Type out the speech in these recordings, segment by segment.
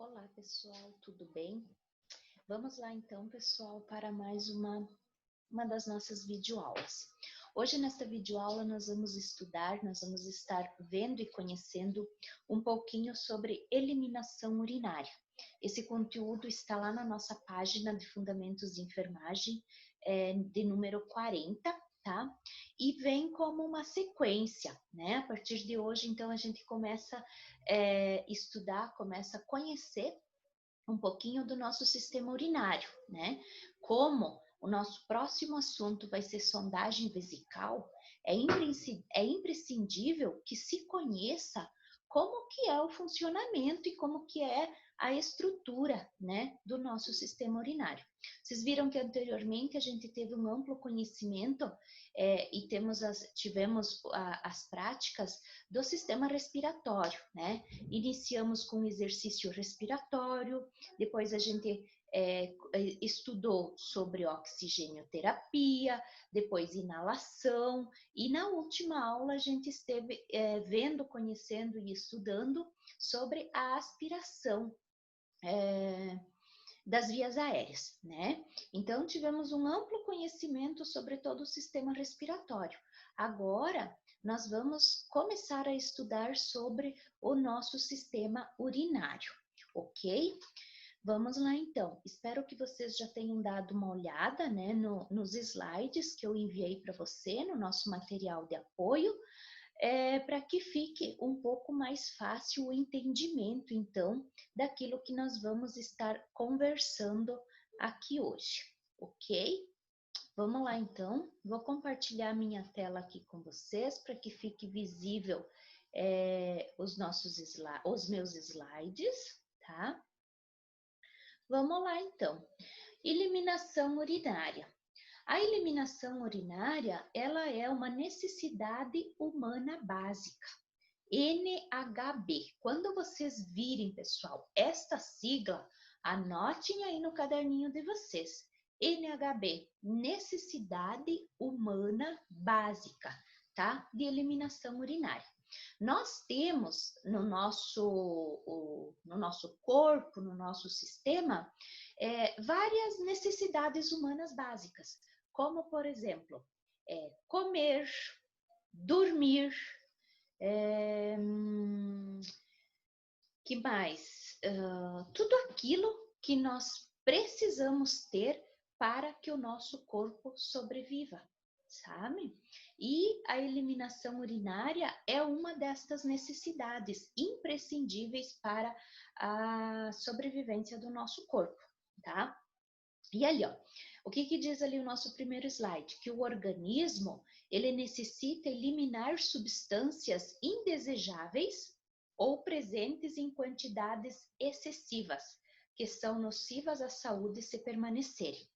Olá, pessoal, tudo bem? Vamos lá então, pessoal, para mais uma das nossas videoaulas. Hoje, nesta videoaula, nós vamos estar vendo e conhecendo um pouquinho sobre eliminação urinária. Esse conteúdo está lá na nossa página de Fundamentos de Enfermagem, de número 40, tá? E vem como uma sequência, né? A partir de hoje, então, a gente começa a estudar, começa a conhecer um pouquinho do nosso sistema urinário, né? Como o nosso próximo assunto vai ser sondagem vesical, é imprescindível que se conheça como que é o funcionamento e como que é a estrutura, né, do nosso sistema urinário. Vocês viram que anteriormente a gente teve um amplo conhecimento e tivemos as práticas do sistema respiratório, né? Iniciamos com o exercício respiratório, depois a gente estudou sobre oxigenoterapia, depois inalação, e na última aula a gente esteve vendo, conhecendo e estudando sobre a aspiração das vias aéreas, né? Então tivemos um amplo conhecimento sobre todo o sistema respiratório. Agora nós vamos começar a estudar sobre o nosso sistema urinário, ok? Vamos lá então. Espero que vocês já tenham dado uma olhada, né, nos slides que eu enviei para você no nosso material de apoio, para que fique um pouco mais fácil o entendimento, então, daquilo que nós vamos estar conversando aqui hoje, ok? Vamos lá então. Vou compartilhar minha tela aqui com vocês para que fique visível os meus slides, tá? Vamos lá, então. Eliminação urinária. A eliminação urinária, ela é uma necessidade humana básica. NHB. Quando vocês virem, pessoal, esta sigla, anotem aí no caderninho de vocês. NHB, necessidade humana básica, tá? De eliminação urinária. Nós temos no nosso corpo, no nosso sistema, várias necessidades humanas básicas, como, por exemplo, comer, dormir, que mais? Tudo aquilo que nós precisamos ter para que o nosso corpo sobreviva, sabe? E a eliminação urinária é uma destas necessidades imprescindíveis para a sobrevivência do nosso corpo, tá? E ali, ó, o que diz ali o nosso primeiro slide? Que o organismo, ele necessita eliminar substâncias indesejáveis ou presentes em quantidades excessivas, que são nocivas à saúde se permanecerem.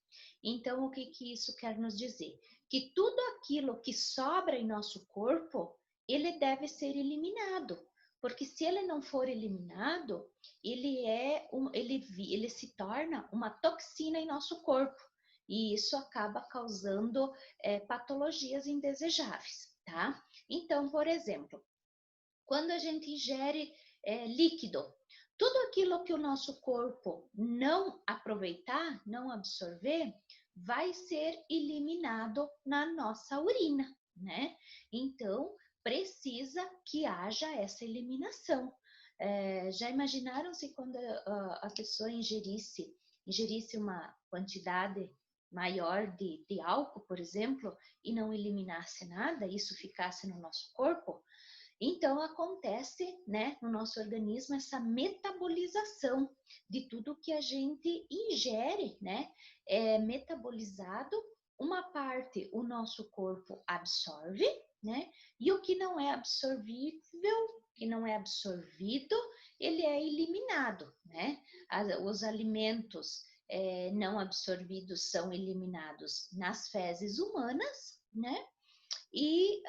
Então, o que isso quer nos dizer? Que tudo aquilo que sobra em nosso corpo, ele deve ser eliminado, porque se ele não for eliminado, ele se torna uma toxina em nosso corpo, e isso acaba causando patologias indesejáveis, tá? Então, por exemplo, quando a gente ingere líquido, tudo aquilo que o nosso corpo não aproveitar, não absorver, vai ser eliminado na nossa urina, né? Então, precisa que haja essa eliminação. Já imaginaram se quando a pessoa ingerisse uma quantidade maior de álcool, por exemplo, e não eliminasse nada, isso ficasse no nosso corpo? Então, acontece, né, no nosso organismo essa metabolização de tudo que a gente ingere, né? É metabolizado, uma parte o nosso corpo absorve, né? E o que não é absorvível, que não é absorvido, ele é eliminado, né? Os alimentos não absorvidos são eliminados nas fezes humanas, né? E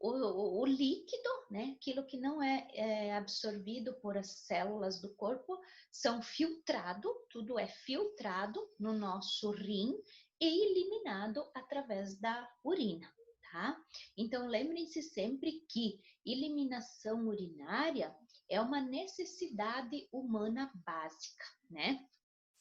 o líquido, né, aquilo que não é absorvido por as células do corpo, são filtrado, tudo é filtrado no nosso rim e eliminado através da urina, tá? Então, lembrem-se sempre que eliminação urinária é uma necessidade humana básica, né?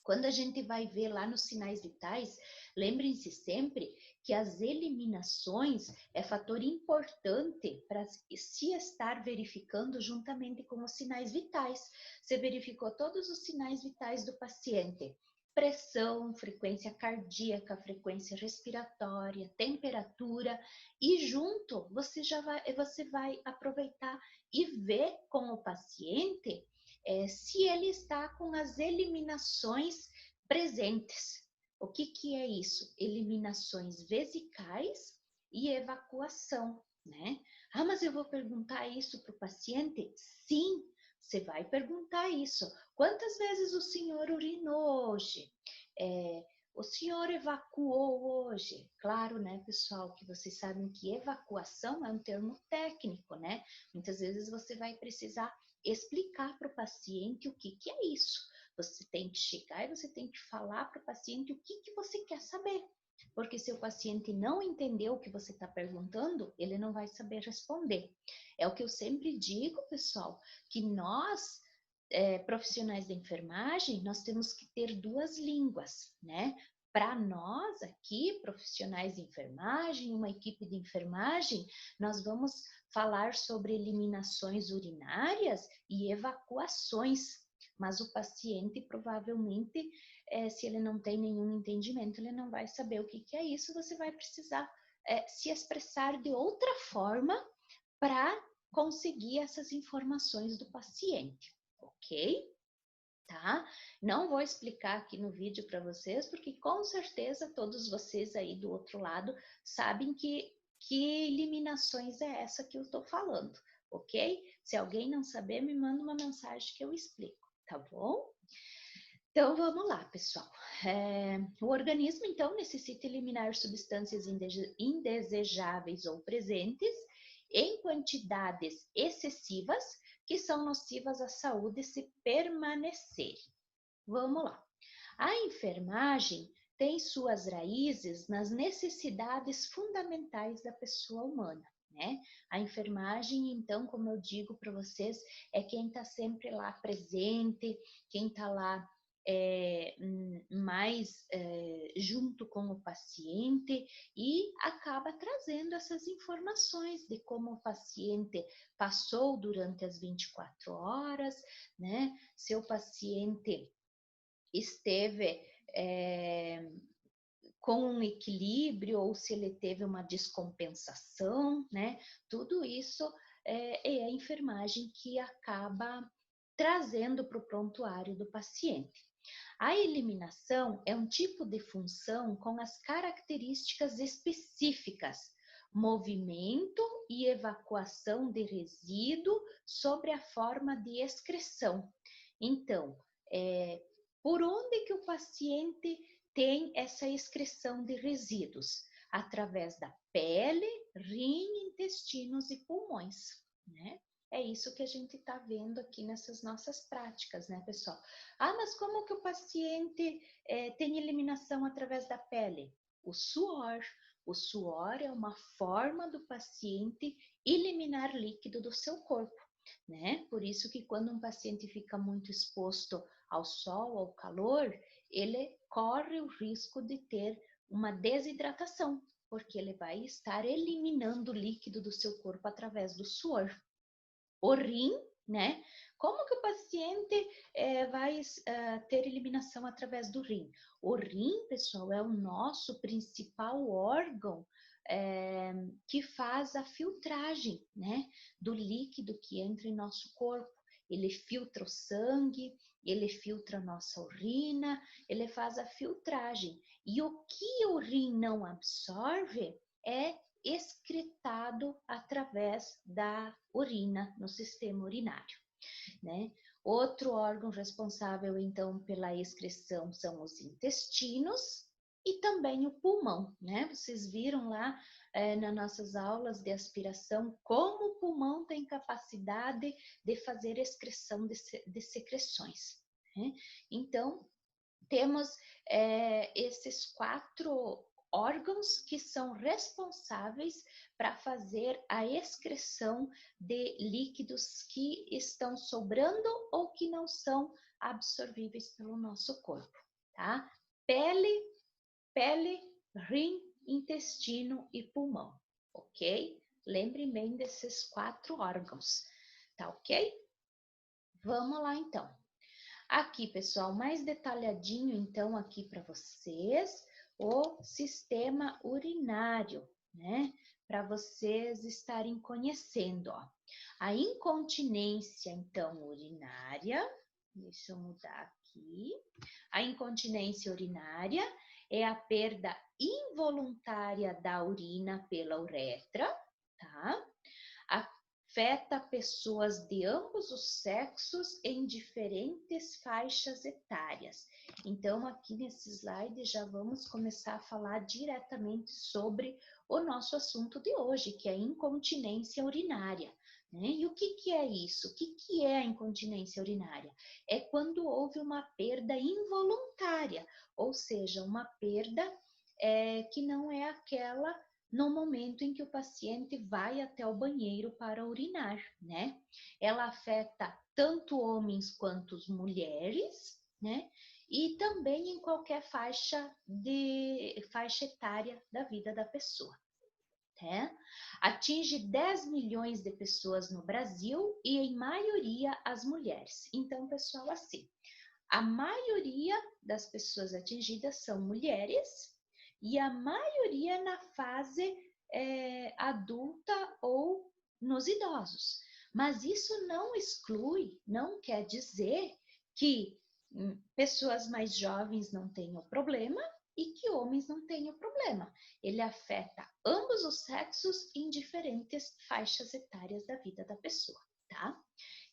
Quando a gente vai ver lá nos sinais vitais, lembrem-se sempre que as eliminações é fator importante para se estar verificando juntamente com os sinais vitais. Você verificou todos os sinais vitais do paciente: pressão, frequência cardíaca, frequência respiratória, temperatura, e junto você vai aproveitar e ver com o paciente se ele está com as eliminações presentes. O que é isso? Eliminações vesicais e evacuação, né? Ah, mas eu vou perguntar isso para o paciente? Sim, você vai perguntar isso. Quantas vezes o senhor urinou hoje? O senhor evacuou hoje? Claro, né, pessoal, que vocês sabem que evacuação é um termo técnico, né? Muitas vezes você vai precisar explicar para o paciente o que é isso. Você tem que chegar e você tem que falar para o paciente o que você quer saber. Porque se o paciente não entender o que você está perguntando, ele não vai saber responder. É o que eu sempre digo, pessoal, que nós, profissionais da enfermagem, nós temos que ter duas línguas, né? Para nós aqui, profissionais de enfermagem, uma equipe de enfermagem, nós vamos falar sobre eliminações urinárias e evacuações, mas o paciente provavelmente, se ele não tem nenhum entendimento, ele não vai saber o que é isso, você vai precisar se expressar de outra forma para conseguir essas informações do paciente, ok? Tá? Não vou explicar aqui no vídeo para vocês, porque com certeza todos vocês aí do outro lado sabem que eliminações é essa que eu estou falando, ok? Se alguém não saber, me manda uma mensagem que eu explico, tá bom? Então vamos lá, pessoal. O organismo então necessita eliminar substâncias indesejáveis ou presentes em quantidades excessivas que são nocivas à saúde se permanecerem. Vamos lá. A enfermagem tem suas raízes nas necessidades fundamentais da pessoa humana, né? A enfermagem, então, como eu digo para vocês, é quem está sempre lá presente, quem está lá mais junto com o paciente e acaba trazendo essas informações de como o paciente passou durante as 24 horas, né? Se o paciente esteve com um equilíbrio ou se ele teve uma descompensação, né? Tudo isso é a enfermagem que acaba trazendo para o prontuário do paciente. A eliminação é um tipo de função com as características específicas, movimento e evacuação de resíduo sobre a forma de excreção. Então, por onde que o paciente tem essa excreção de resíduos? Através da pele, rim, intestinos e pulmões, né? É isso que a gente está vendo aqui nessas nossas práticas, né, pessoal? Ah, mas como que o paciente tem eliminação através da pele? O suor. O suor é uma forma do paciente eliminar líquido do seu corpo, né? Por isso que quando um paciente fica muito exposto ao sol, ao calor, ele corre o risco de ter uma desidratação, porque ele vai estar eliminando o líquido do seu corpo através do suor. O rim, né? Como que o paciente vai ter eliminação através do rim? O rim, pessoal, é o nosso principal órgão que faz a filtragem, né, do líquido que entra em nosso corpo. Ele filtra o sangue, ele filtra a nossa urina, ele faz a filtragem. E o que o rim não absorve é excretado através da urina no sistema urinário, né? Outro órgão responsável, então, pela excreção são os intestinos e também o pulmão, né? Vocês viram lá nas nossas aulas de aspiração como o pulmão tem capacidade de fazer excreção de secreções, né? Então, temos esses quatro órgãos que são responsáveis para fazer a excreção de líquidos que estão sobrando ou que não são absorvíveis pelo nosso corpo, tá? Pele, rim, intestino e pulmão, ok? Lembre bem desses 4 órgãos, tá ok? Vamos lá então. Aqui, pessoal, mais detalhadinho então aqui para vocês, o sistema urinário, né? Para vocês estarem conhecendo, ó. A incontinência, então, urinária, deixa eu mudar aqui. A incontinência urinária é a perda involuntária da urina pela uretra, tá? Afeta pessoas de ambos os sexos em diferentes faixas etárias. Então, aqui nesse slide já vamos começar a falar diretamente sobre o nosso assunto de hoje, que é a incontinência urinária. Né? E o que é isso? O que é a incontinência urinária? É quando houve uma perda involuntária, ou seja, uma perda que não é aquela no momento em que o paciente vai até o banheiro para urinar, né? Ela afeta tanto homens quanto mulheres, né? E também em qualquer faixa etária da vida da pessoa. Né? Atinge 10 milhões de pessoas no Brasil e em maioria as mulheres. Então, pessoal, assim, a maioria das pessoas atingidas são mulheres e a maioria na fase adulta ou nos idosos. Mas isso não exclui, não quer dizer que pessoas mais jovens não tenham problema e que homens não tenham problema. Ele afeta ambos os sexos em diferentes faixas etárias da vida da pessoa, tá?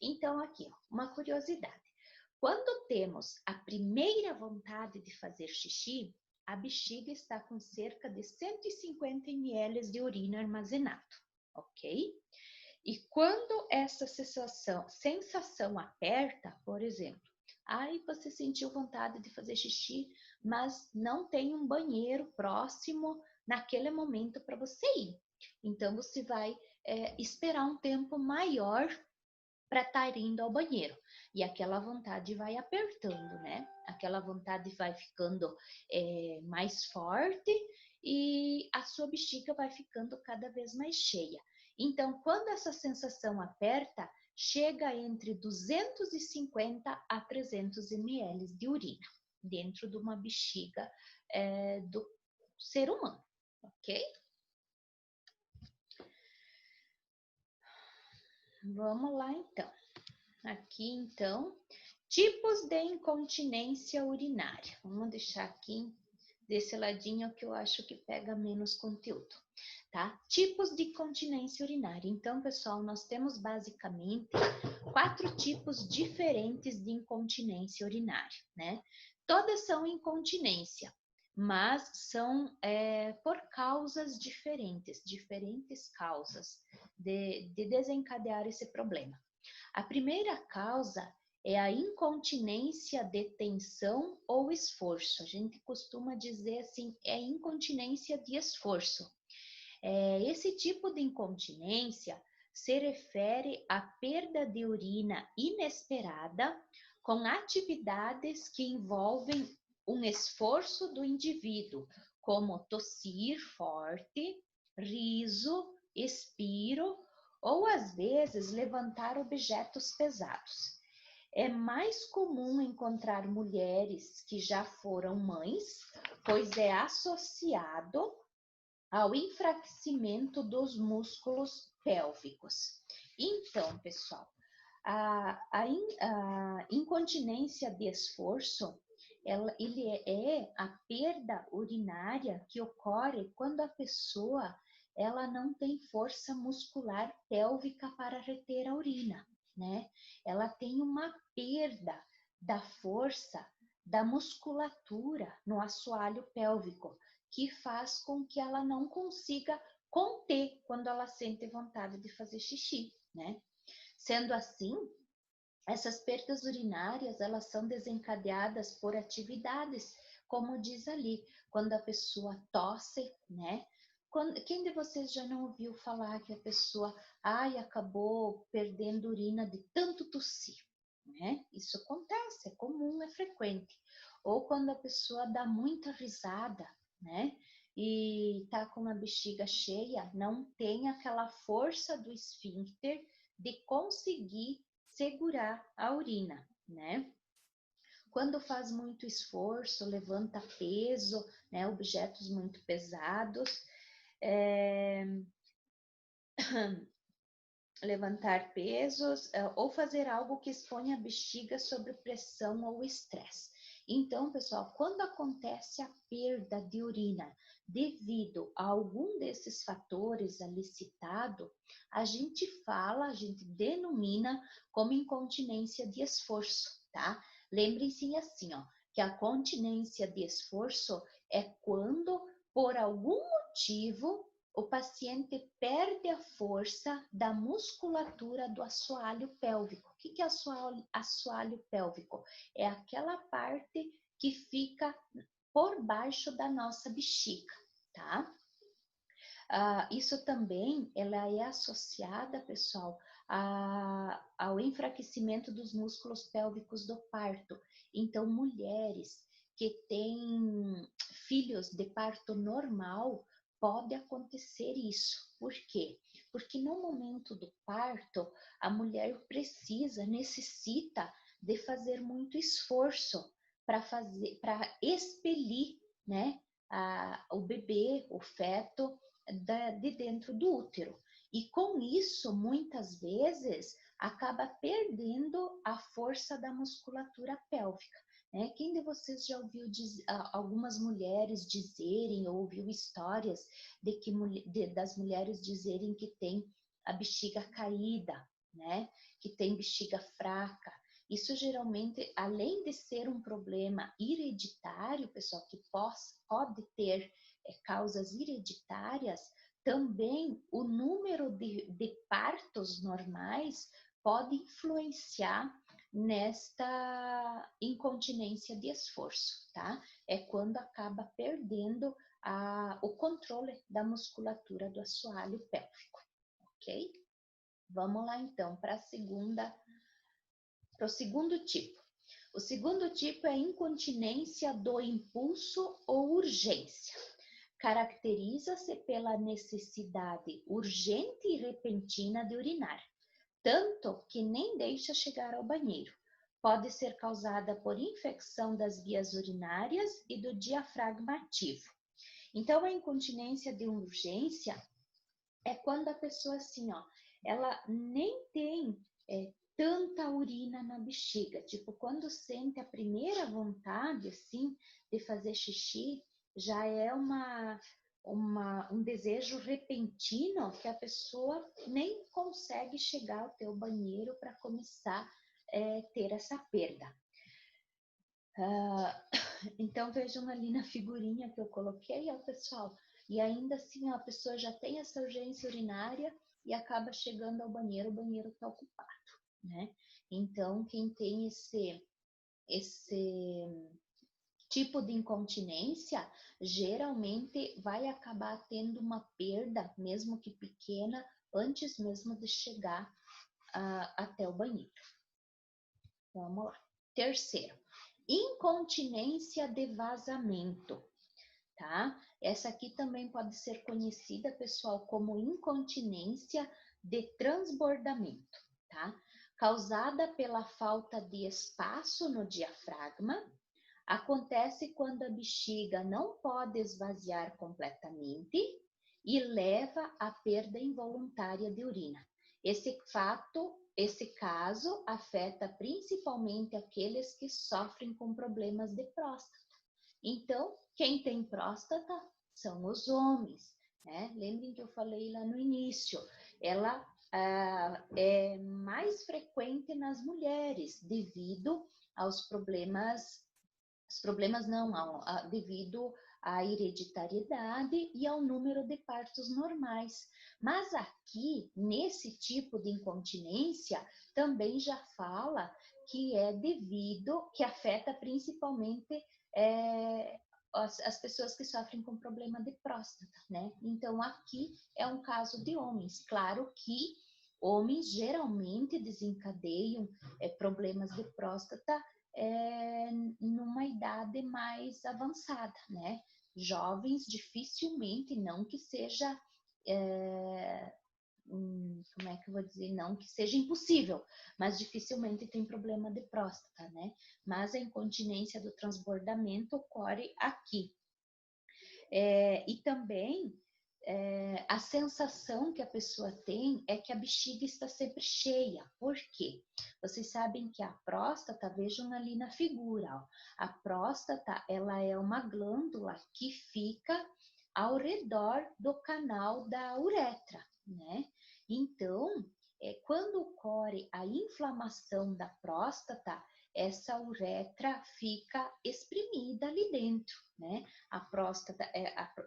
Então, aqui, ó, uma curiosidade. Quando temos a primeira vontade de fazer xixi, a bexiga está com cerca de 150 ml de urina armazenado, ok? E quando essa sensação aperta, por exemplo, aí você sentiu vontade de fazer xixi, mas não tem um banheiro próximo naquele momento para você ir. Então, você vai esperar um tempo maior para estar indo ao banheiro. E aquela vontade vai apertando, né? Aquela vontade vai ficando mais forte e a sua bexiga vai ficando cada vez mais cheia. Então, quando essa sensação aperta, chega entre 250 a 300 ml de urina dentro de uma bexiga do ser humano, ok? Vamos lá, então. Aqui, então, tipos de incontinência urinária. Vamos deixar aqui desse ladinho que eu acho que pega menos conteúdo, tá? Tipos de incontinência urinária. Então, pessoal, nós temos basicamente 4 tipos diferentes de incontinência urinária, né? Todas são incontinência, mas são por causas diferentes causas de desencadear esse problema. A primeira causa é a incontinência de tensão ou esforço. A gente costuma dizer assim, é incontinência de esforço. Esse tipo de incontinência se refere à perda de urina inesperada com atividades que envolvem um esforço do indivíduo, como tossir forte, riso, expiro ou às vezes levantar objetos pesados. É mais comum encontrar mulheres que já foram mães, pois é associado ao enfraquecimento dos músculos pélvicos. Então, pessoal, a incontinência de esforço, ele é a perda urinária que ocorre quando a pessoa ela não tem força muscular pélvica para reter a urina, né? Ela tem uma perda da força da musculatura no assoalho pélvico, que faz com que ela não consiga conter quando ela sente vontade de fazer xixi, né? Sendo assim, essas perdas urinárias, elas são desencadeadas por atividades como diz ali, quando a pessoa tosse, né? Quem de vocês já não ouviu falar que a pessoa, acabou perdendo urina de tanto tossir, né? Isso acontece, é comum, é frequente. Ou quando a pessoa dá muita risada, né? E tá com a bexiga cheia, não tem aquela força do esfíncter de conseguir segurar a urina, né? Quando faz muito esforço, levanta peso, né, objetos muito pesados, levantar pesos ou fazer algo que exponha a bexiga sob pressão ou estresse. Então, pessoal, quando acontece a perda de urina devido a algum desses fatores ali citado, a gente denomina como incontinência de esforço, tá? Lembrem-se assim, ó, que a continência de esforço é quando, por algum motivo, o paciente perde a força da musculatura do assoalho pélvico. O que é assoalho pélvico? É aquela parte que fica por baixo da nossa bexiga, tá? Isso também, ela é associada, pessoal, ao enfraquecimento dos músculos pélvicos do parto. Então, mulheres que têm filhos de parto normal, pode acontecer isso. Por quê? Porque no momento do parto, a mulher necessita de fazer muito esforço para expelir, né, o bebê, o feto, de dentro do útero. E com isso, muitas vezes, acaba perdendo a força da musculatura pélvica. Né? Quem de vocês já ouviu algumas mulheres dizerem, ou ouviu histórias das mulheres dizerem que tem a bexiga caída, né? Que tem bexiga fraca? Isso geralmente, além de ser um problema hereditário, pessoal, que pode ter causas hereditárias, também o número de partos normais pode influenciar nesta incontinência de esforço, tá? É quando acaba perdendo o controle da musculatura do assoalho pélvico, ok? Vamos lá então para o segundo tipo. O segundo tipo é incontinência do impulso ou urgência. Caracteriza-se pela necessidade urgente e repentina de urinar, tanto que nem deixa chegar ao banheiro. Pode ser causada por infecção das vias urinárias e do diafragma ativo. Então, a incontinência de urgência é quando a pessoa assim, ó, ela nem tem tanta urina na bexiga. Tipo, quando sente a primeira vontade, assim, de fazer xixi, já é um desejo repentino que a pessoa nem consegue chegar ao teu banheiro para começar a ter essa perda. Então, vejam ali na figurinha que eu coloquei, ó, pessoal, e ainda assim a pessoa já tem essa urgência urinária e acaba chegando ao banheiro, o banheiro está ocupado, né? Então, quem tem esse tipo de incontinência, geralmente vai acabar tendo uma perda, mesmo que pequena, antes mesmo de chegar até o banheiro. Vamos lá. Terceiro, incontinência de vazamento, tá? Essa aqui também pode ser conhecida, pessoal, como incontinência de transbordamento, tá? Causada pela falta de espaço no diafragma. Acontece quando a bexiga não pode esvaziar completamente e leva à perda involuntária de urina. Esse caso afeta principalmente aqueles que sofrem com problemas de próstata. Então, quem tem próstata são os homens, né? Lembrem que eu falei lá no início, ela é mais frequente nas mulheres devido aos problemas devido à hereditariedade e ao número de partos normais. Mas aqui, nesse tipo de incontinência, também já fala que é devido, que afeta principalmente as pessoas que sofrem com problema de próstata, né? Então, aqui é um caso de homens. Claro que homens geralmente desencadeiam problemas de próstata numa idade mais avançada, né? Jovens dificilmente, não que seja, como é que eu vou dizer, não que seja impossível, mas dificilmente tem problema de próstata, né? Mas a incontinência do transbordamento ocorre aqui. E também a sensação que a pessoa tem é que a bexiga está sempre cheia. Por quê? Vocês sabem que a próstata, vejam ali na figura, ó, a próstata, ela é uma glândula que fica ao redor do canal da uretra, né? Então, quando ocorre a inflamação da próstata, essa uretra fica exprimida ali dentro, né? A próstata,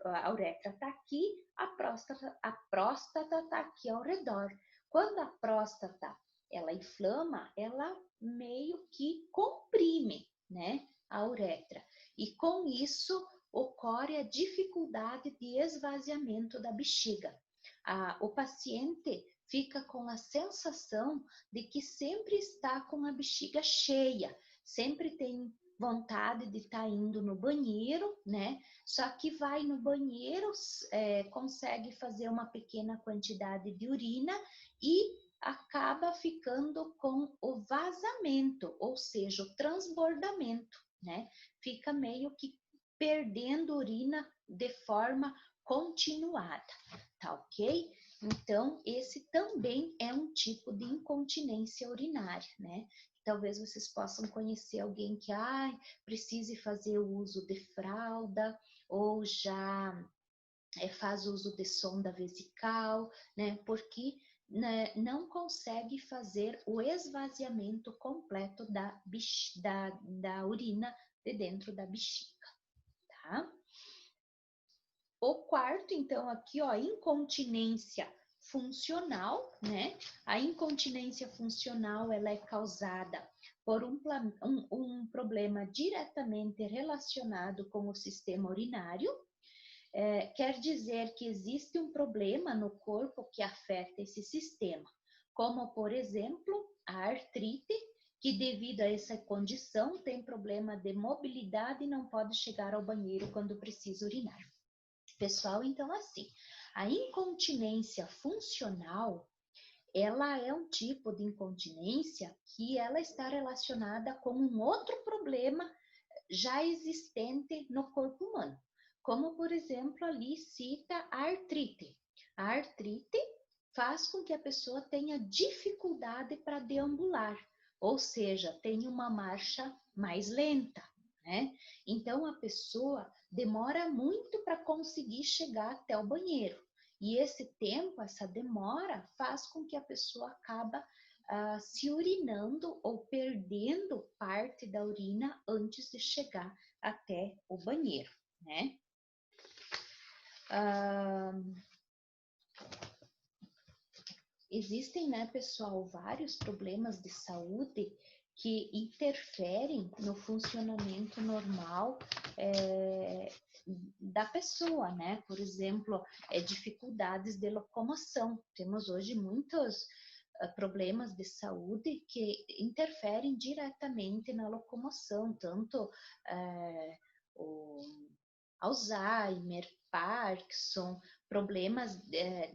a uretra está aqui, a próstata está aqui ao redor. Quando a próstata ela inflama, ela meio que comprime, né, a uretra. E com isso ocorre a dificuldade de esvaziamento da bexiga. O paciente fica com a sensação de que sempre está com a bexiga cheia, sempre tem vontade de estar indo no banheiro, né? Só que vai no banheiro, consegue fazer uma pequena quantidade de urina e acaba ficando com o vazamento, ou seja, o transbordamento, né? Fica meio que perdendo urina de forma continuada, tá ok? Então, esse também é um tipo de incontinência urinária, né? Talvez vocês possam conhecer alguém que precise fazer o uso de fralda ou já faz uso de sonda vesical, né? Porque não consegue fazer o esvaziamento completo da urina de dentro da bexiga, tá? O quarto, então, aqui, ó, incontinência funcional, né? A incontinência funcional, ela é causada por um problema diretamente relacionado com o sistema urinário. Quer dizer que existe um problema no corpo que afeta esse sistema, como, por exemplo, a artrite, que devido a essa condição tem problema de mobilidade e não pode chegar ao banheiro quando precisa urinar. Pessoal, então assim, a incontinência funcional, ela é um tipo de incontinência que ela está relacionada com um outro problema já existente no corpo humano, como por exemplo ali cita a artrite. A artrite faz com que a pessoa tenha dificuldade para deambular, ou seja, tenha uma marcha mais lenta, né? Então a pessoa demora muito para conseguir chegar até o banheiro. E esse tempo, essa demora, faz com que a pessoa acaba se urinando ou perdendo parte da urina antes de chegar até o banheiro, né? Existem, né, pessoal, vários problemas de saúde que interferem no funcionamento normal da pessoa, né? Por exemplo, dificuldades de locomoção. Temos hoje muitos problemas de saúde que interferem diretamente na locomoção, tanto o Alzheimer, Parkinson, problemas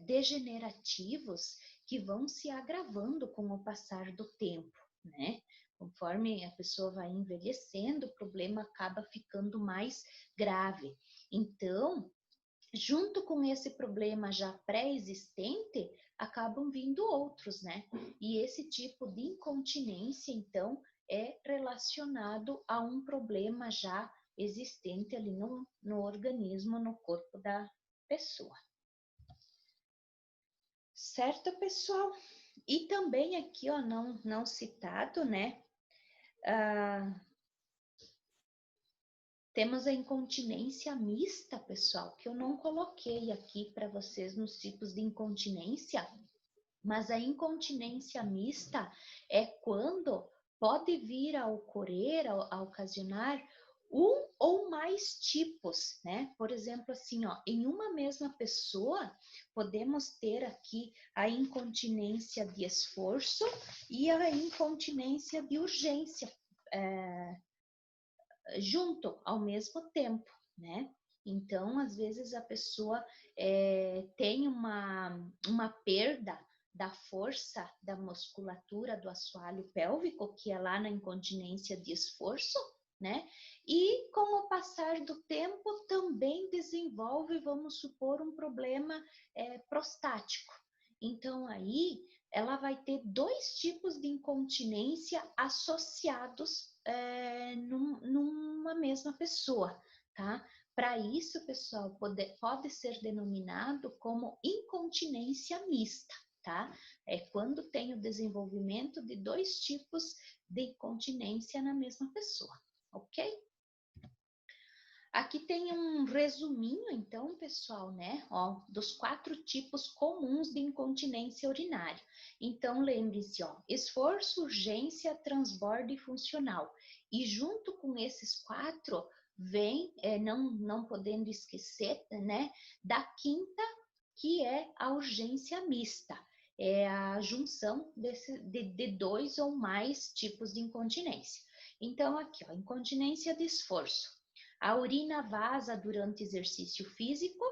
degenerativos que vão se agravando com o passar do tempo, né? Conforme a pessoa vai envelhecendo, o problema acaba ficando mais grave. Então, junto com esse problema já pré-existente, acabam vindo outros, né? E esse tipo de incontinência, então, é relacionado a um problema já existente ali no organismo, no corpo da pessoa. Certo, pessoal? E também aqui, ó, não citado, né? Temos a incontinência mista, pessoal, que eu não coloquei aqui para vocês nos tipos de incontinência, mas a incontinência mista é quando pode vir a ocorrer, a ocasionar um ou mais tipos, né? Por exemplo, assim, ó, em uma mesma pessoa, podemos ter aqui a incontinência de esforço e a incontinência de urgência, junto ao mesmo tempo, né? Então, às vezes a pessoa tem uma perda da força da musculatura do assoalho pélvico, que é lá na incontinência de esforço, né? E com o passar do tempo também desenvolve, vamos supor, um problema prostático. Então, aí ela vai ter dois tipos de incontinência associados numa mesma pessoa, tá? Para isso, pessoal, pode ser denominado como incontinência mista, tá? É quando tem o desenvolvimento de dois tipos de incontinência na mesma pessoa, ok? Aqui tem um resuminho, então, pessoal, né? Ó, dos 4 tipos comuns de incontinência urinária. Então, lembre-se, ó, esforço, urgência, transbordo e funcional. E junto com esses 4, vem, não podendo esquecer, né, da quinta, que é a urgência mista. É a junção de 2 ou mais tipos de incontinência. Então, aqui, ó, incontinência de esforço. A urina vaza durante exercício físico,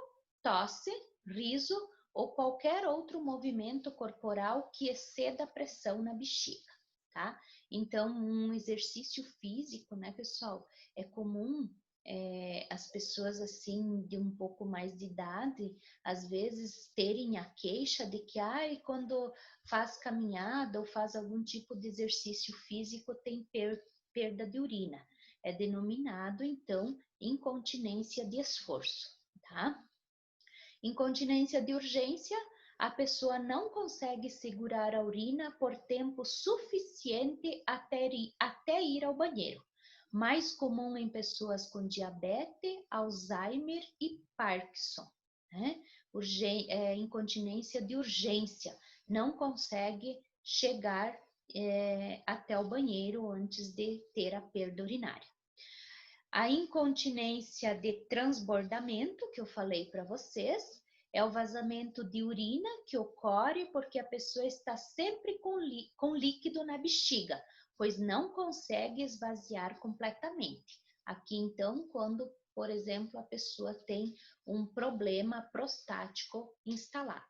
tosse, riso ou qualquer outro movimento corporal que exceda a pressão na bexiga, tá? Então, um exercício físico, né, pessoal? É comum as pessoas assim de um pouco mais de idade, às vezes terem a queixa de que, quando faz caminhada ou faz algum tipo de exercício físico tem perda de urina. É denominado, então, incontinência de esforço, tá? Incontinência de urgência, a pessoa não consegue segurar a urina por tempo suficiente até ir ao banheiro. Mais comum em pessoas com diabetes, Alzheimer e Parkinson, né? Incontinência de urgência, não consegue chegar até o banheiro antes de ter a perda urinária. A incontinência de transbordamento, que eu falei para vocês, é o vazamento de urina que ocorre porque a pessoa está sempre com líquido na bexiga, pois não consegue esvaziar completamente. Aqui, então, quando, por exemplo, a pessoa tem um problema prostático instalado.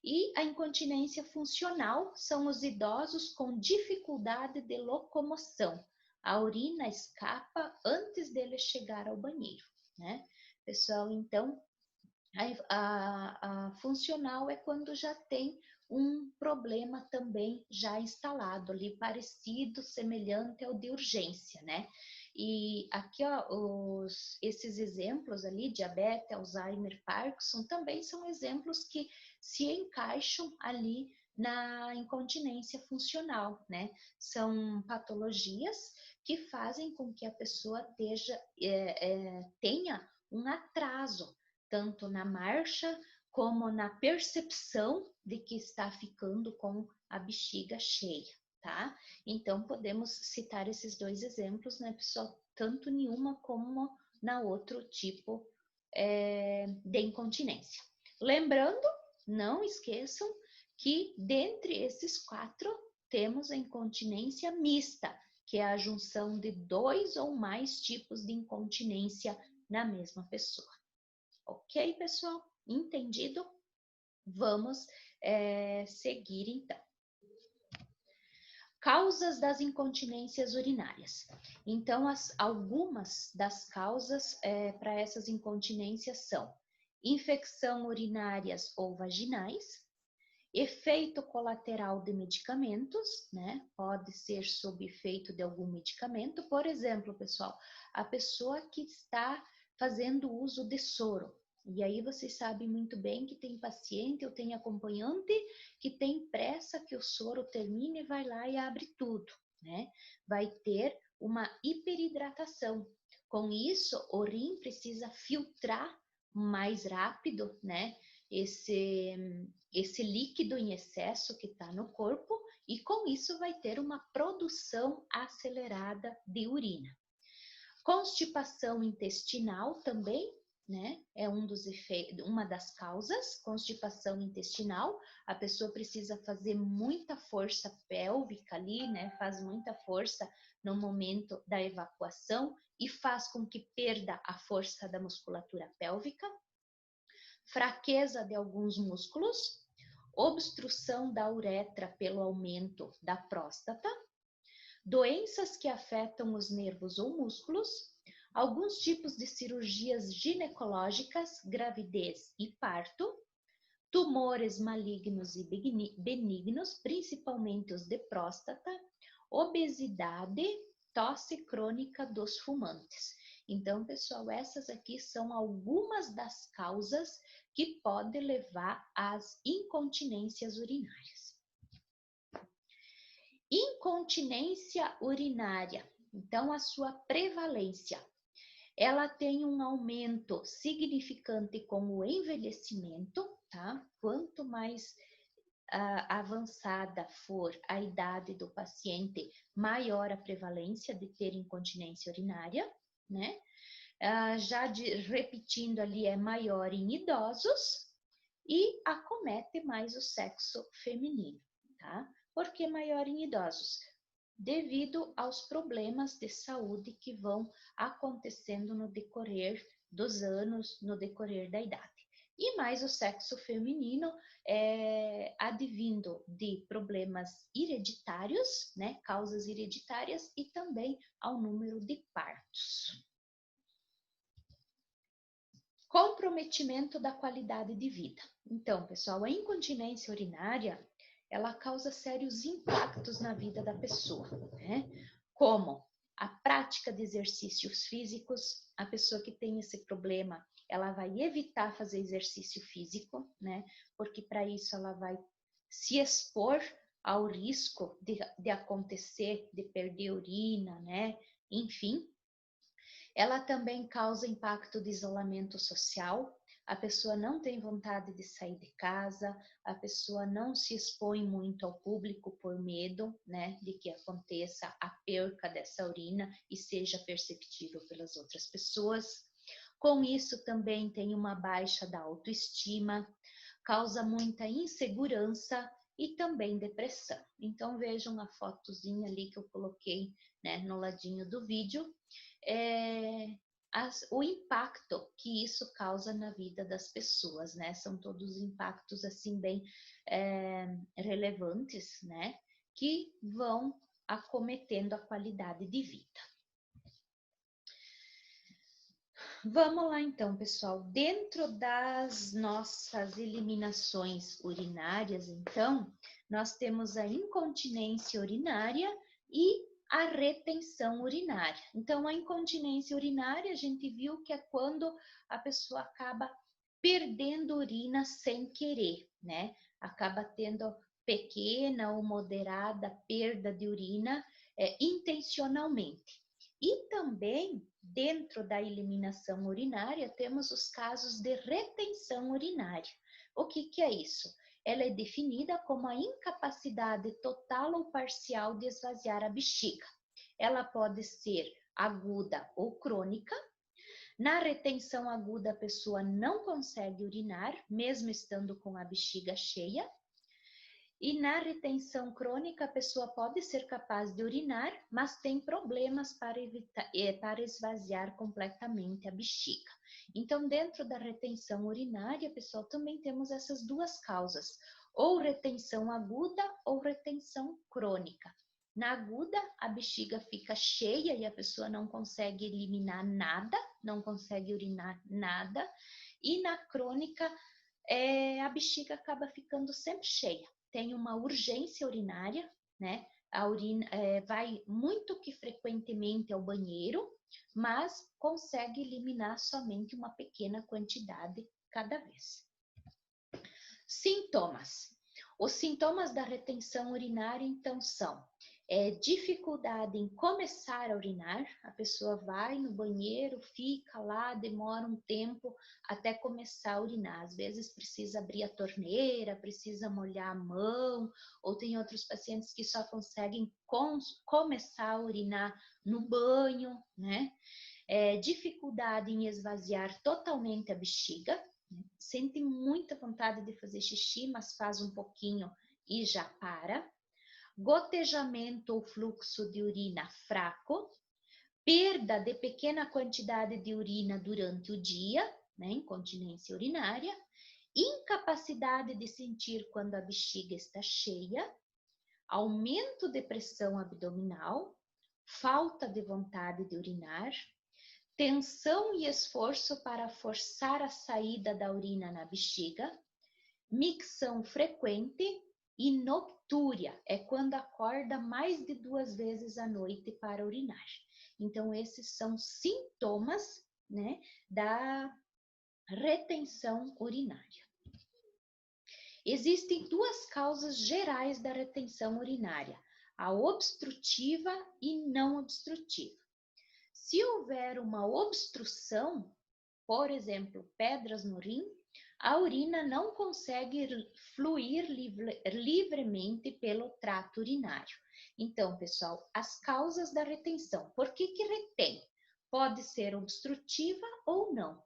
E a incontinência funcional são os idosos com dificuldade de locomoção. A urina escapa antes dele chegar ao banheiro, né? Pessoal, então, a funcional é quando já tem um problema também já instalado ali, parecido, semelhante ao de urgência, né? E aqui, ó, esses exemplos ali, diabetes, Alzheimer, Parkinson, também são exemplos que se encaixam ali na incontinência funcional, né? São patologias que fazem com que a pessoa tenha um atraso, tanto na marcha como na percepção de que está ficando com a bexiga cheia, tá? Então, podemos citar esses dois exemplos, né, pessoal? Tanto em uma como na outro tipo de incontinência. Lembrando, não esqueçam que dentre esses 4 temos a incontinência mista, que é a junção de 2 ou mais tipos de incontinência na mesma pessoa. Ok, pessoal? Entendido? Vamos seguir então. Causas das incontinências urinárias. Então, algumas das causas para essas incontinências são infecção urinárias ou vaginais, efeito colateral de medicamentos, né? Pode ser sob efeito de algum medicamento. Por exemplo, pessoal, a pessoa que está fazendo uso de soro. E aí vocês sabem muito bem que tem paciente ou tem acompanhante que tem pressa que o soro termine e vai lá e abre tudo, né? Vai ter uma hiperidratação. Com isso, o rim precisa filtrar mais rápido, né? Esse líquido em excesso que está no corpo e com isso vai ter uma produção acelerada de urina. Constipação intestinal também, né? É uma das causas, constipação intestinal. A pessoa precisa fazer muita força pélvica ali, né? Faz muita força no momento da evacuação e faz com que perda a força da musculatura pélvica. Fraqueza de alguns músculos, obstrução da uretra pelo aumento da próstata, doenças que afetam os nervos ou músculos, alguns tipos de cirurgias ginecológicas, gravidez e parto, tumores malignos e benignos, principalmente os de próstata, obesidade, tosse crônica dos fumantes. Então, pessoal, essas aqui são algumas das causas que podem levar às incontinências urinárias. Incontinência urinária, então a sua prevalência, ela tem um aumento significante com o envelhecimento, tá? Quanto mais avançada for a idade do paciente, maior a prevalência de ter incontinência urinária, né? Repetindo ali, é maior em idosos e acomete mais o sexo feminino, tá? Por que maior em idosos? Devido aos problemas de saúde que vão acontecendo no decorrer dos anos, no decorrer da idade. E mais o sexo feminino advindo de problemas hereditários, né, causas hereditárias e também ao número de partos. Comprometimento da qualidade de vida. Então, pessoal, a incontinência urinária, ela causa sérios impactos na vida da pessoa, né? Como a prática de exercícios físicos, a pessoa que tem esse problema, ela vai evitar fazer exercício físico, né? Porque para isso ela vai se expor ao risco de acontecer, de perder urina, né? Enfim. Ela também causa impacto de isolamento social. A pessoa não tem vontade de sair de casa, a pessoa não se expõe muito ao público por medo, né, de que aconteça a perca dessa urina e seja perceptível pelas outras pessoas. Com isso também tem uma baixa da autoestima, causa muita insegurança e também depressão. Então vejam a fotozinha ali que eu coloquei, né, no ladinho do vídeo. O impacto que isso causa na vida das pessoas, né? São todos impactos assim bem relevantes, né? Que vão acometendo a qualidade de vida. Vamos lá então, pessoal. Dentro das nossas eliminações urinárias, então, nós temos a incontinência urinária e a retenção urinária. Então, a incontinência urinária, a gente viu que é quando a pessoa acaba perdendo urina sem querer, né? Acaba tendo pequena ou moderada perda de urina intencionalmente. E também, dentro da eliminação urinária, temos os casos de retenção urinária. O que é isso? Ela é definida como a incapacidade total ou parcial de esvaziar a bexiga. Ela pode ser aguda ou crônica. Na retenção aguda, a pessoa não consegue urinar, mesmo estando com a bexiga cheia. E na retenção crônica, a pessoa pode ser capaz de urinar, mas tem problemas para esvaziar completamente a bexiga. Então, dentro da retenção urinária, pessoal, também temos essas duas causas, ou retenção aguda ou retenção crônica. Na aguda, a bexiga fica cheia e a pessoa não consegue eliminar nada, não consegue urinar nada. E na crônica, a bexiga acaba ficando sempre cheia. Tem uma urgência urinária, né? A urina vai muito que frequentemente ao banheiro, mas consegue eliminar somente uma pequena quantidade cada vez. Sintomas. Os sintomas da retenção urinária, então, são dificuldade em começar a urinar, a pessoa vai no banheiro, fica lá, demora um tempo até começar a urinar. Às vezes precisa abrir a torneira, precisa molhar a mão, ou tem outros pacientes que só conseguem começar a urinar no banho, né? Dificuldade em esvaziar totalmente a bexiga, né? Sente muita vontade de fazer xixi, mas faz um pouquinho e já para. Gotejamento ou fluxo de urina fraco, perda de pequena quantidade de urina durante o dia, né, incontinência urinária, incapacidade de sentir quando a bexiga está cheia, aumento de pressão abdominal, falta de vontade de urinar, tensão e esforço para forçar a saída da urina na bexiga, micção frequente e noctúria, é quando acorda mais de 2 vezes à noite para urinar. Então, esses são sintomas, né, da retenção urinária. Existem 2 causas gerais da retenção urinária, a obstrutiva e não obstrutiva. Se houver uma obstrução, por exemplo, pedras no rim, a urina não consegue fluir livremente pelo trato urinário. Então, pessoal, as causas da retenção. Por que retém? Pode ser obstrutiva ou não.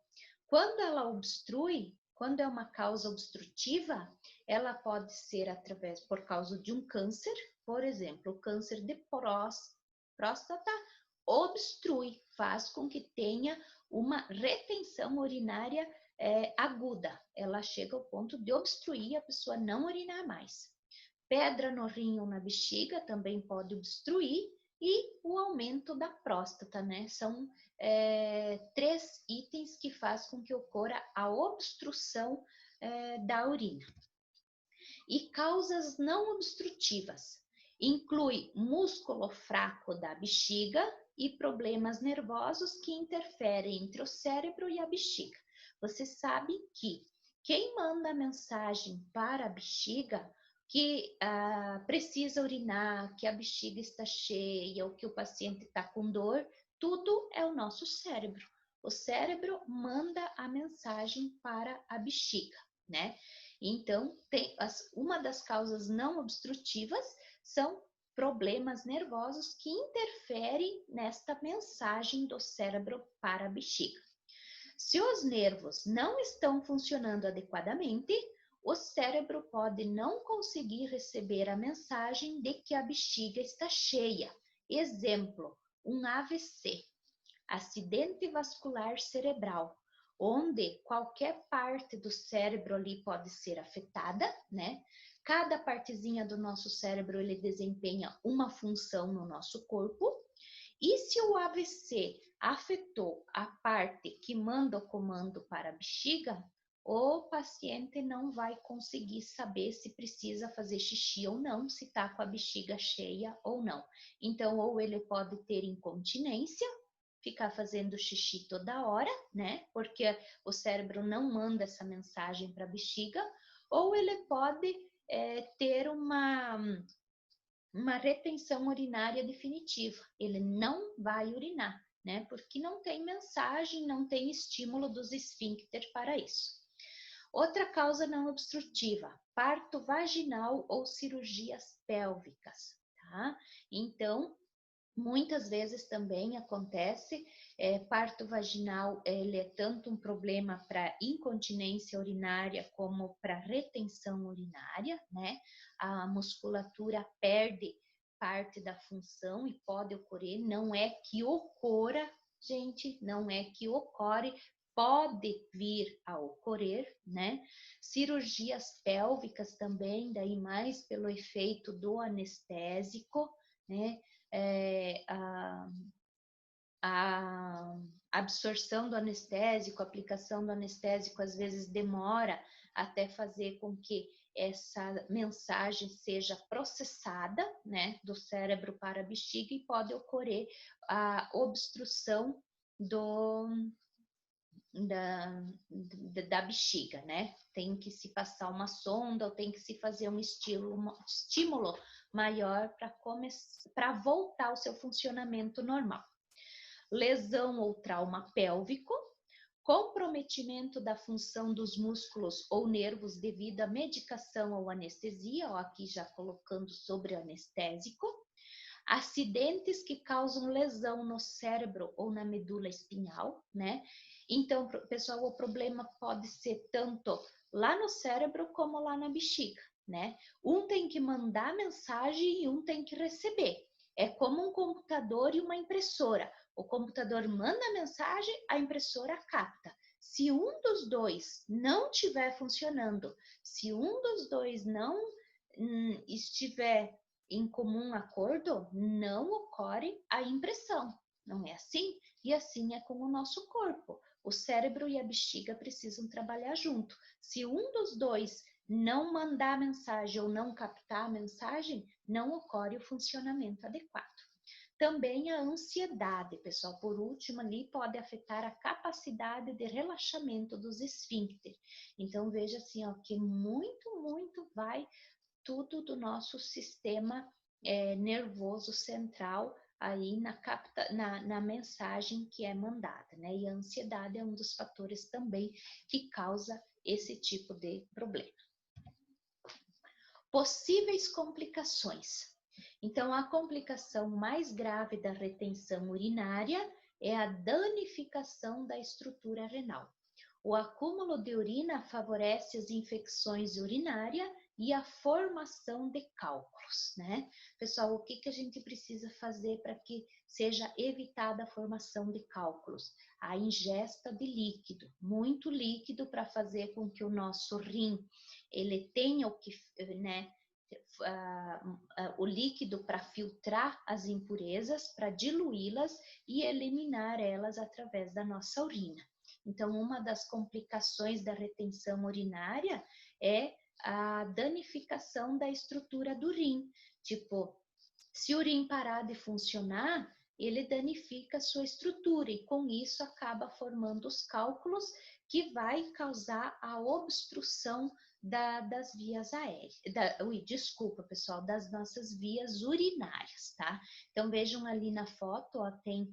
Quando ela obstrui, quando é uma causa obstrutiva, ela pode ser por causa de um câncer, por exemplo, o câncer de próstata obstrui, faz com que tenha uma retenção urinária aguda. Ela chega ao ponto de obstruir a pessoa não urinar mais. Pedra no rim ou na bexiga também pode obstruir e o aumento da próstata, né? São 3 itens que faz com que ocorra a obstrução da urina. E causas não obstrutivas inclui músculo fraco da bexiga e problemas nervosos que interferem entre o cérebro e a bexiga. Você sabe que quem manda a mensagem para a bexiga que precisa urinar, que a bexiga está cheia ou que o paciente está com dor, tudo é o nosso cérebro. O cérebro manda a mensagem para a bexiga, né? Então, uma das causas não obstrutivas são problemas nervosos que interferem nesta mensagem do cérebro para a bexiga. Se os nervos não estão funcionando adequadamente, o cérebro pode não conseguir receber a mensagem de que a bexiga está cheia. Exemplo, um AVC, acidente vascular cerebral, onde qualquer parte do cérebro ali pode ser afetada, né? Cada partezinha do nosso cérebro, ele desempenha uma função no nosso corpo. E se o AVC afetou a parte que manda o comando para a bexiga, o paciente não vai conseguir saber se precisa fazer xixi ou não, se está com a bexiga cheia ou não. Então, ou ele pode ter incontinência, ficar fazendo xixi toda hora, né? Porque o cérebro não manda essa mensagem para a bexiga, ou ele pode ter uma retenção urinária definitiva. Ele não vai urinar, né? Porque não tem mensagem, não tem estímulo dos esfíncteres para isso. Outra causa não obstrutiva, parto vaginal ou cirurgias pélvicas, tá? Então, muitas vezes também acontece, parto vaginal, ele é tanto um problema para incontinência urinária como para retenção urinária, né? A musculatura perde parte da função e pode ocorrer, não é que ocorra, gente, não é que ocorre, pode vir a ocorrer, né? Cirurgias pélvicas também, daí mais pelo efeito do anestésico, né? A absorção do anestésico, a aplicação do anestésico às vezes demora até fazer com que essa mensagem seja processada, né, do cérebro para a bexiga e pode ocorrer a obstrução da bexiga, né? Tem que se passar uma sonda ou tem que se fazer um estímulo maior para voltar ao seu funcionamento normal. Lesão ou trauma pélvico, comprometimento da função dos músculos ou nervos devido à medicação ou anestesia, ó, aqui já colocando sobre anestésico. Acidentes que causam lesão no cérebro ou na medula espinhal, né? Então, pessoal, o problema pode ser tanto lá no cérebro como lá na bexiga, né? Um tem que mandar mensagem e um tem que receber. É como um computador e uma impressora. O computador manda mensagem, a impressora capta. Se um dos dois não estiver funcionando, se um dos dois não estiver em comum acordo, não ocorre a impressão, não é assim? E assim é com o nosso corpo. O cérebro e a bexiga precisam trabalhar junto. Se um dos dois não mandar a mensagem ou não captar a mensagem, não ocorre o funcionamento adequado. Também a ansiedade, pessoal, por último ali, pode afetar a capacidade de relaxamento dos esfíncteres. Então, veja assim, ó, que muito vai tudo do nosso sistema nervoso central aí na mensagem que é mandada, né? E a ansiedade é um dos fatores também que causa esse tipo de problema. Possíveis complicações. Então, a complicação mais grave da retenção urinária é a danificação da estrutura renal. O acúmulo de urina favorece as infecções urinárias e a formação de cálculos, né? Pessoal, o que a gente precisa fazer para que seja evitada a formação de cálculos? A ingesta de líquido, muito líquido para fazer com que o nosso rim, ele tenha o que, né? O líquido para filtrar as impurezas, para diluí-las e eliminar elas através da nossa urina. Então, uma das complicações da retenção urinária é a danificação da estrutura do rim. Tipo, se o rim parar de funcionar, ele danifica a sua estrutura e com isso acaba formando os cálculos que vai causar a obstrução das vias aéreas, desculpa pessoal, das nossas vias urinárias, tá? Então vejam ali na foto, ó, tem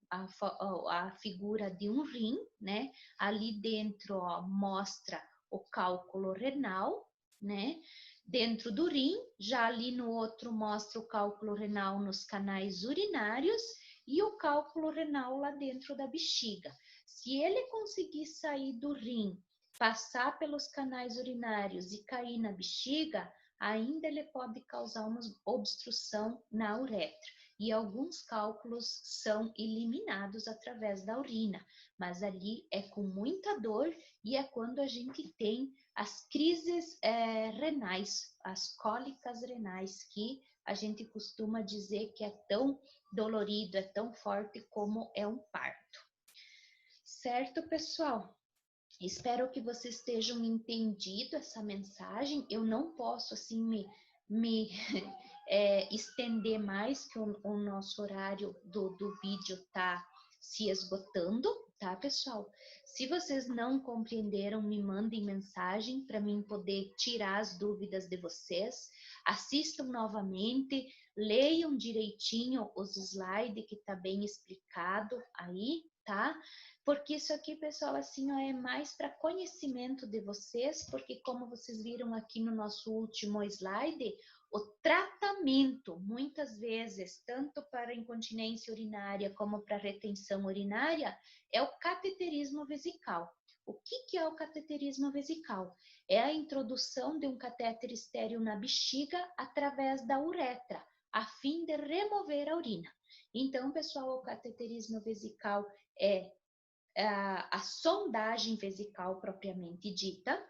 a figura de um rim, né? Ali dentro, ó, mostra o cálculo renal, né? Dentro do rim, já ali no outro mostra o cálculo renal nos canais urinários e o cálculo renal lá dentro da bexiga. Se ele conseguir sair do rim, passar pelos canais urinários e cair na bexiga, ainda ele pode causar uma obstrução na uretra. E alguns cálculos são eliminados através da urina, mas ali é com muita dor e é quando a gente tem as crises renais, as cólicas renais, que a gente costuma dizer que é tão dolorido, é tão forte como é um parto. Certo, pessoal? Espero que vocês tenham entendido essa mensagem. Eu não posso, assim, me estender mais, que o nosso horário do vídeo tá se esgotando, tá, pessoal? Se vocês não compreenderam, me mandem mensagem para mim poder tirar as dúvidas de vocês. Assistam novamente, leiam direitinho os slides que tá bem explicado aí, tá? Porque isso aqui, pessoal, assim, ó, é mais para conhecimento de vocês, porque como vocês viram aqui no nosso último slide, o tratamento, muitas vezes, tanto para incontinência urinária como para retenção urinária, é o cateterismo vesical. O que é o cateterismo vesical? É a introdução de um catéter estéril na bexiga através da uretra, a fim de remover a urina. Então, pessoal, o cateterismo vesical é a sondagem vesical propriamente dita,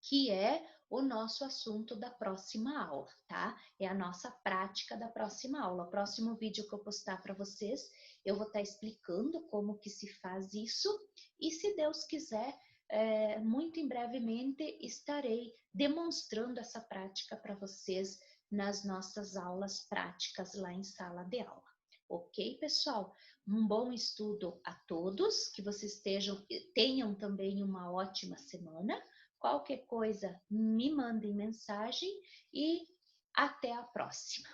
que é o nosso assunto da próxima aula, tá? É a nossa prática da próxima aula. O próximo vídeo que eu postar para vocês, eu vou estar explicando como que se faz isso e, se Deus quiser, muito em brevemente estarei demonstrando essa prática para vocês nas nossas aulas práticas lá em sala de aula. Ok, pessoal? Um bom estudo a todos, que vocês tenham também uma ótima semana. Qualquer coisa, me mandem mensagem e até a próxima.